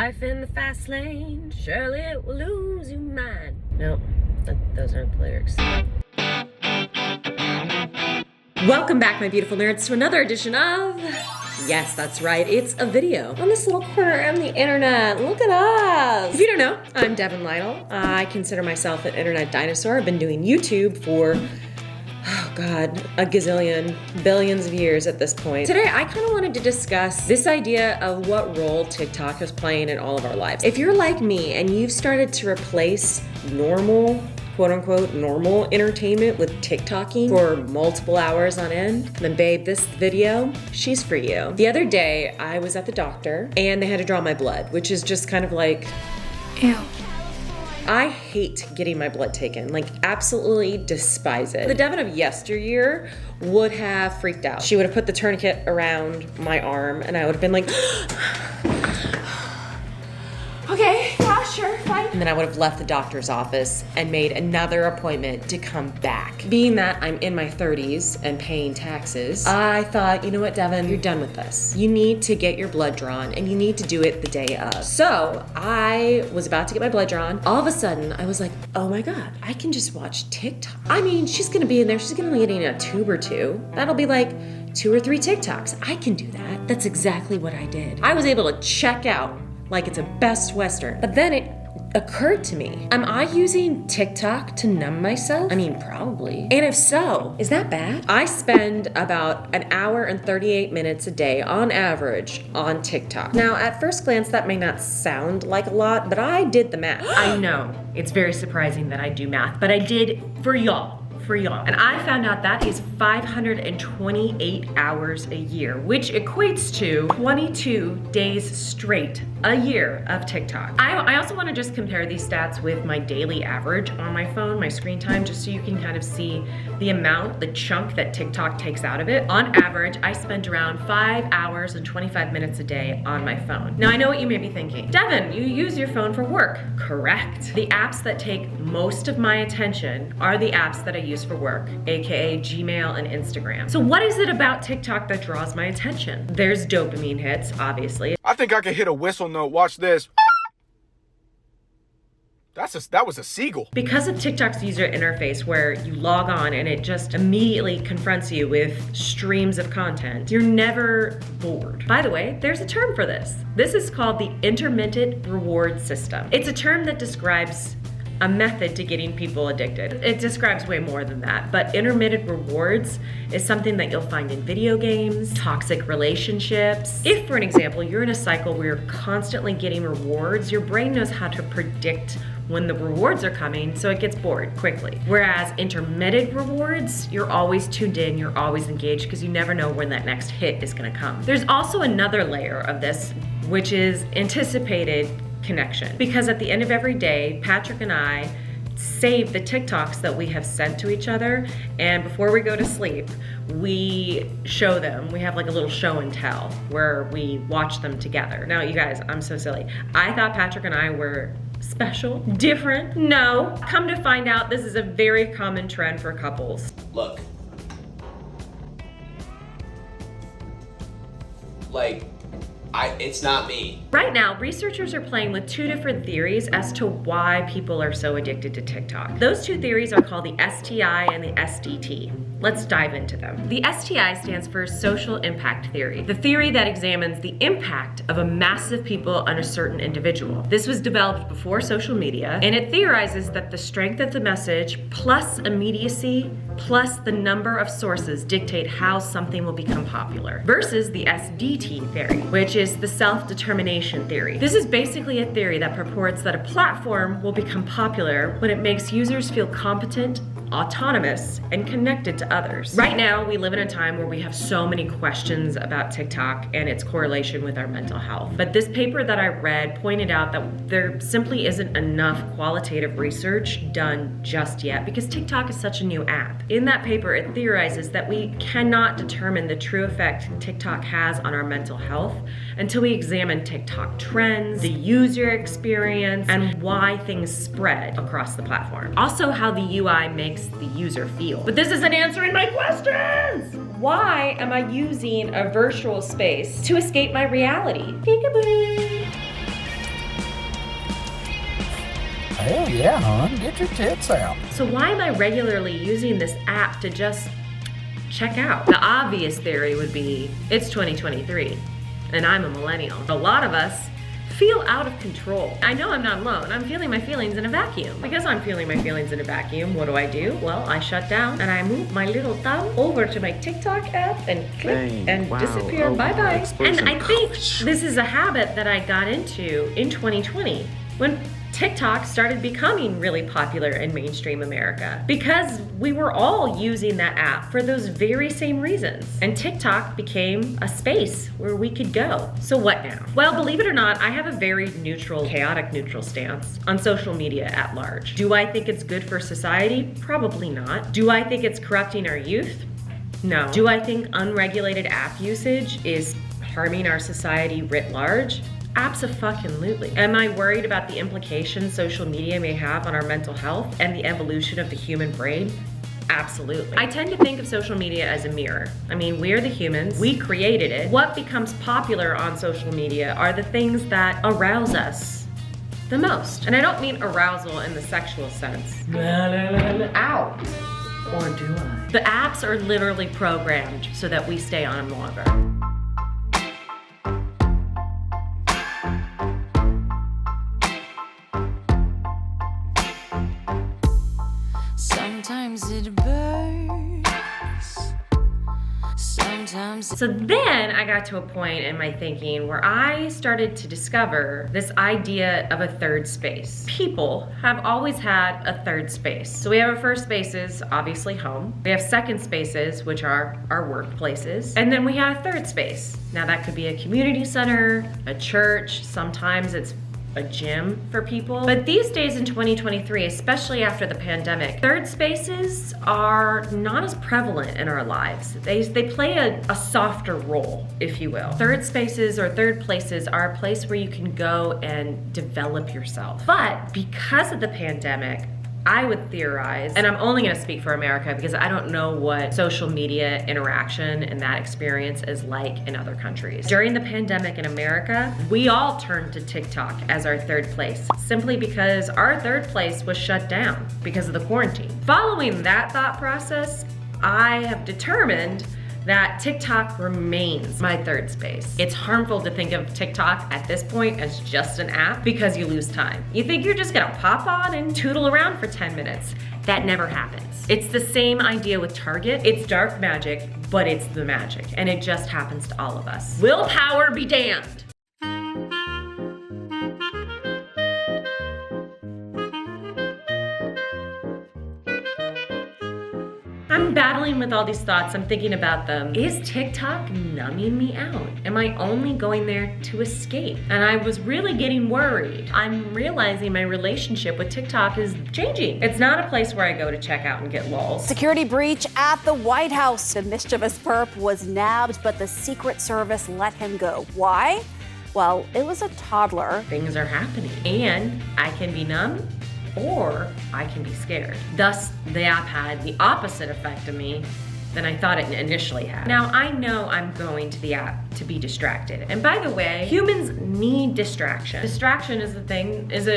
Life in the fast lane, surely it will lose your mind. Nope, those aren't the lyrics. Welcome back, my beautiful nerds, to another edition of... Yes, that's right, it's a video on this little corner of the internet. Look at us! If you don't know, I'm Devin Lytle. I consider myself an internet dinosaur. I've been doing YouTube for... oh God, a gazillion, billions of years at this point. Today, I kind of wanted to discuss this idea of what role TikTok is playing in all of our lives. If you're like me and you've started to replace normal, quote unquote, normal entertainment with TikToking for multiple hours on end, then babe, this video, she's for you. The other day, I was at the doctor and they had to draw my blood, which is just kind of like, ew. I hate getting my blood taken, like absolutely despise it. The Devin of yesteryear would have freaked out. She would have put the tourniquet around my arm and I would have been like, okay, yeah, sure, fine. And then I would have left the doctor's office and made another appointment to come back. Being that I'm in my 30s and paying taxes, I thought, you know what, Devin, you're done with this. You need to get your blood drawn and you need to do it the day of. So I was about to get my blood drawn. All of a sudden, I was like, oh my God, I can just watch TikTok. I mean, she's gonna be in there, she's gonna be getting a tube or two. That'll be like 2 or 3 TikToks. I can do that. That's exactly what I did. I was able to check out like it's a Best Western. But then it occurred to me, am I using TikTok to numb myself? I mean, probably. And if so, is that bad? I spend about an hour and 38 minutes a day on average on TikTok. Now, at first glance, that may not sound like a lot, but I did the math. I know, it's very surprising that I do math, but I did for y'all. And I found out that is 528 hours a year, which equates to 22 days straight a year of TikTok. I also want to just compare these stats with my daily average on my phone, my screen time, just so you can kind of see the amount, the chunk that TikTok takes out of it. On average, I spend around 5 hours and 25 minutes a day on my phone. Now, I know what you may be thinking. Devin, you use your phone for work. Correct. The apps that take most of my attention are the apps that I use for work, aka Gmail and Instagram. So what is it about TikTok that draws my attention? There's dopamine hits, obviously. I think I could hit a whistle note. Watch this. That was a seagull. Because of TikTok's user interface where you log on and it just immediately confronts you with streams of content, you're never bored. By the way, there's a term for this. This is called the intermittent reward system. It's a term that describes a method to getting people addicted. It describes way more than that, but intermittent rewards is something that you'll find in video games, toxic relationships. If, for an example, you're in a cycle where you're constantly getting rewards, your brain knows how to predict when the rewards are coming, so it gets bored quickly. Whereas intermittent rewards, you're always tuned in, you're always engaged, because you never know when that next hit is gonna come. There's also another layer of this, which is anticipated connection. Because at the end of every day, Patrick and I save the TikToks that we have sent to each other, and before we go to sleep, we show them. We have like a little show and tell where we watch them together. Now, you guys, I'm so silly. I thought Patrick and I were special, different. No, come to find out, this is a very common trend for couples. Look, like, it's not me. Right now, researchers are playing with 2 different theories as to why people are so addicted to TikTok. Those 2 theories are called the STI and the SDT. Let's dive into them. The STI stands for social impact theory, the theory that examines the impact of a mass of people on a certain individual. This was developed before social media, and it theorizes that the strength of the message plus immediacy plus the number of sources dictate how something will become popular, versus the SDT theory, which is the self-determination theory. This is basically a theory that purports that a platform will become popular when it makes users feel competent, autonomous, and connected to others. Right now, we live in a time where we have so many questions about TikTok and its correlation with our mental health. But this paper that I read pointed out that there simply isn't enough qualitative research done just yet because TikTok is such a new app. In that paper, it theorizes that we cannot determine the true effect TikTok has on our mental health until we examine TikTok trends, the user experience, and why things spread across the platform. Also, how the UI makes the user feel. But this isn't answering my questions! Why am I using a virtual space to escape my reality? Peekaboo! Hell yeah, hon. Get your tits out. So why am I regularly using this app to just check out? The obvious theory would be it's 2023 and I'm a millennial. A lot of us feel out of control. I know I'm not alone. I'm feeling my feelings in a vacuum. Because I'm feeling my feelings in a vacuum, what do? Well, I shut down and I move my little thumb over to my TikTok app and click and disappear. Bye-bye. And I think this is a habit that I got into in 2020 when TikTok started becoming really popular in mainstream America because we were all using that app for those very same reasons. And TikTok became a space where we could go. So what now? Well, believe it or not, I have a very neutral, chaotic neutral stance on social media at large. Do I think it's good for society? Probably not. Do I think it's corrupting our youth? No. Do I think unregulated app usage is harming our society writ large? Abso-fucking-lutely. Am I worried about the implications social media may have on our mental health and the evolution of the human brain? Absolutely. I tend to think of social media as a mirror. I mean, we're the humans, we created it. What becomes popular on social media are the things that arouse us the most. And I don't mean arousal in the sexual sense. Ow. Or do I? The apps are literally programmed so that we stay on them longer. Sometimes it burns. Sometimes. So then I got to a point in my thinking where I started to discover this idea of a third space. People have always had a third space. So we have our first spaces, obviously home. We have second spaces, which are our workplaces. And then we have a third space. Now that could be a community center, a church, sometimes it's a gym for people. But these days in 2023, especially after the pandemic, third spaces are not as prevalent in our lives. They play a softer role, if you will. Third spaces or third places are a place where you can go and develop yourself. But because of the pandemic, I would theorize, and I'm only gonna speak for America because I don't know what social media interaction and that experience is like in other countries. During the pandemic in America, we all turned to TikTok as our third place, simply because our third place was shut down because of the quarantine. Following that thought process, I have determined that TikTok remains my third space. It's harmful to think of TikTok at this point as just an app because you lose time. You think you're just gonna pop on and tootle around for 10 minutes. That never happens. It's the same idea with Target. It's dark magic, but it's the magic, and it just happens to all of us. Willpower be damned. I'm battling with all these thoughts, I'm thinking about them. Is TikTok numbing me out? Am I only going there to escape? And I was really getting worried. I'm realizing my relationship with TikTok is changing. It's not a place where I go to check out and get lulls. Security breach at the White House. The mischievous perp was nabbed, but the Secret Service let him go. Why? Well, it was a toddler. Things are happening, and I can be numb, or I can be scared. Thus, the app had the opposite effect of me than I thought it initially had. Now, I know I'm going to the app to be distracted. And by the way, humans need distraction. Distraction is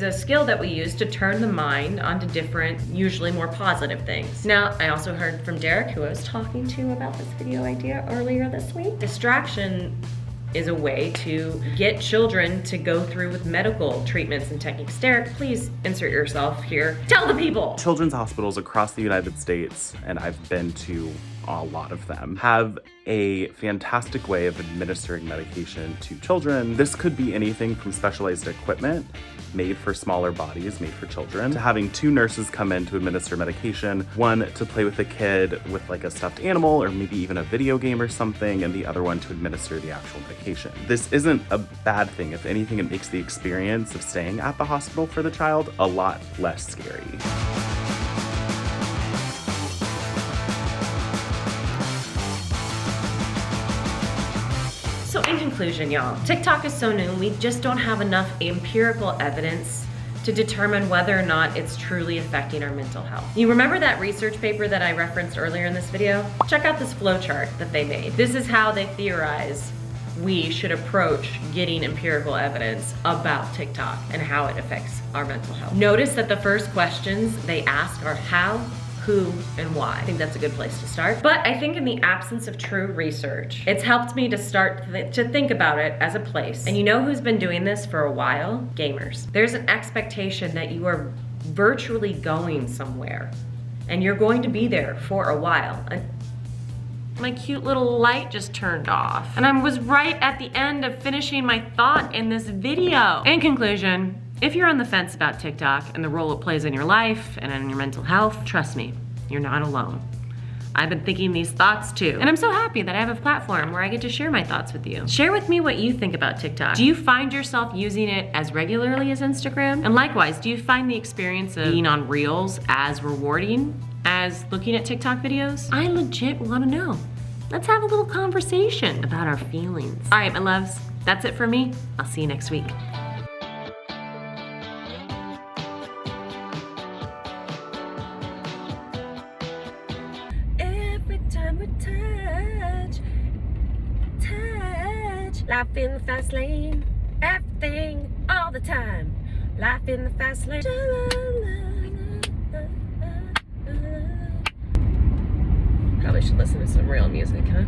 a skill that we use to turn the mind onto different, usually more positive things. Now, I also heard from Derek, who I was talking to about this video idea earlier this week. Distraction is a way to get children to go through with medical treatments and techniques. Derek, please insert yourself here. Tell the people. Children's hospitals across the United States, and I've been to a lot of them, have a fantastic way of administering medication to children. This could be anything from specialized equipment made for smaller bodies, made for children, to having two nurses come in to administer medication, one to play with the kid with like a stuffed animal or maybe even a video game or something, and the other one to administer the actual medication. This isn't a bad thing. If anything, it makes the experience of staying at the hospital for the child a lot less scary. So in conclusion, y'all, TikTok is so new, we just don't have enough empirical evidence to determine whether or not it's truly affecting our mental health. You remember that research paper that I referenced earlier in this video? Check out this flowchart that they made. This is how they theorize we should approach getting empirical evidence about TikTok and how it affects our mental health. Notice that the first questions they ask are how, who, and why. I think that's a good place to start. But I think in the absence of true research, it's helped me to start to think about it as a place. And you know who's been doing this for a while? Gamers. There's an expectation that you are virtually going somewhere and you're going to be there for a while. My cute little light just turned off. And I was right at the end of finishing my thought in this video. In conclusion, if you're on the fence about TikTok and the role it plays in your life and in your mental health, trust me, you're not alone. I've been thinking these thoughts too. And I'm so happy that I have a platform where I get to share my thoughts with you. Share with me what you think about TikTok. Do you find yourself using it as regularly as Instagram? And likewise, do you find the experience of being on Reels as rewarding as looking at TikTok videos? I legit wanna know. Let's have a little conversation about our feelings. All right, my loves, that's it for me. I'll see you next week. Every time we touch, life in the fast lane, everything, all the time, life in the fast lane. Probably should listen to some real music, huh?